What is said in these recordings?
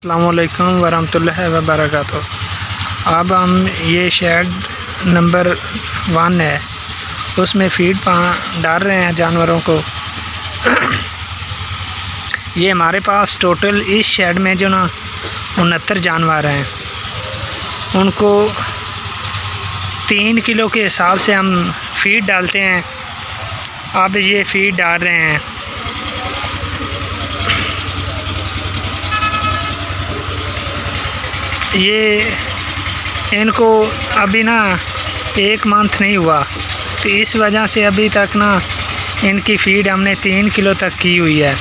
अस्सलामुअलैकुम वरहमतुल्लाहि वबरकातुहू। अब हम ये शेड नंबर 1 है, उसमें फीड डाल रहे हैं जानवरों को। ये हमारे पास टोटल इस शेड में जो ना 69 जानवर हैं, उनको 3 किलो के हिसाब से हम फीड डालते हैं। अब ये फीड डाल रहे हैं। ये इनको अभी ना 1 मंथ नहीं हुआ, तो इस वजह से अभी तक ना इनकी फ़ीड हमने 3 किलो तक की हुई है।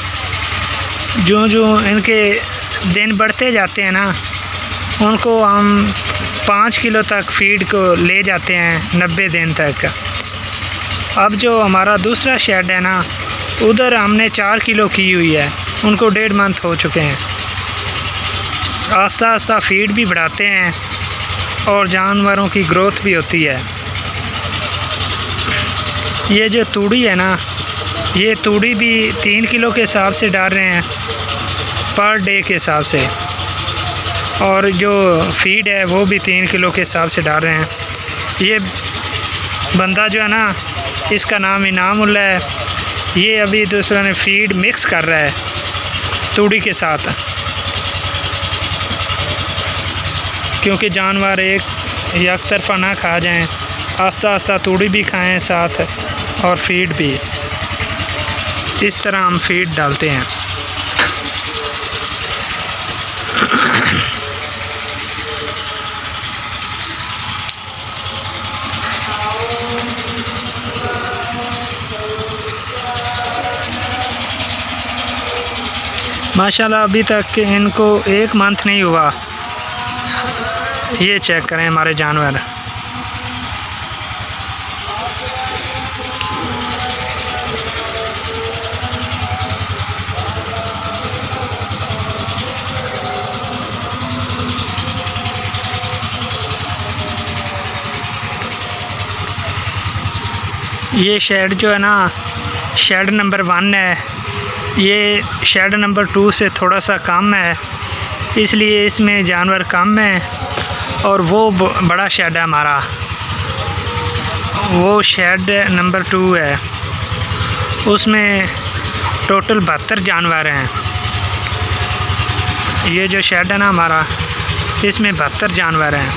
जो इनके दिन बढ़ते जाते हैं ना, उनको हम 5 किलो तक फ़ीड को ले जाते हैं 90 दिन तक। अब जो हमारा दूसरा शेड है ना, उधर हमने 4 किलो की हुई है, उनको 1.5 मंथ हो चुके हैं। आस्ता आस्ता फीड भी बढ़ाते हैं और जानवरों की ग्रोथ भी होती है। ये जो तूड़ी है ना, ये तूड़ी भी 3 किलो के हिसाब से डाल रहे हैं पर डे के हिसाब से, और जो फीड है वो भी 3 किलो के हिसाब से डाल रहे हैं। ये बंदा जो है ना, इसका नाम इनामुल्ला है। ये अभी दूसरा ने फीड मिक्स कर रहा है तूड़ी के साथ, क्योंकि जानवर एक तरफा ना खा जाएं। आस्ता आस्ता तूड़ी भी खाएं साथ और फीड भी। इस तरह हम फीड डालते हैं। माशाल्लाह अभी तक इनको 1 मंथ नहीं हुआ। ये चेक करें हमारे जानवर। ये शेड जो है ना, शेड नंबर 1 है। ये शेड नंबर 2 से थोड़ा सा कम है, इसलिए इसमें जानवर कम है। और वो बड़ा शेड है हमारा, वो शेड नंबर 2 है, उसमें टोटल 72 जानवर हैं। ये जो शेड है ना हमारा, इसमें 72 जानवर हैं।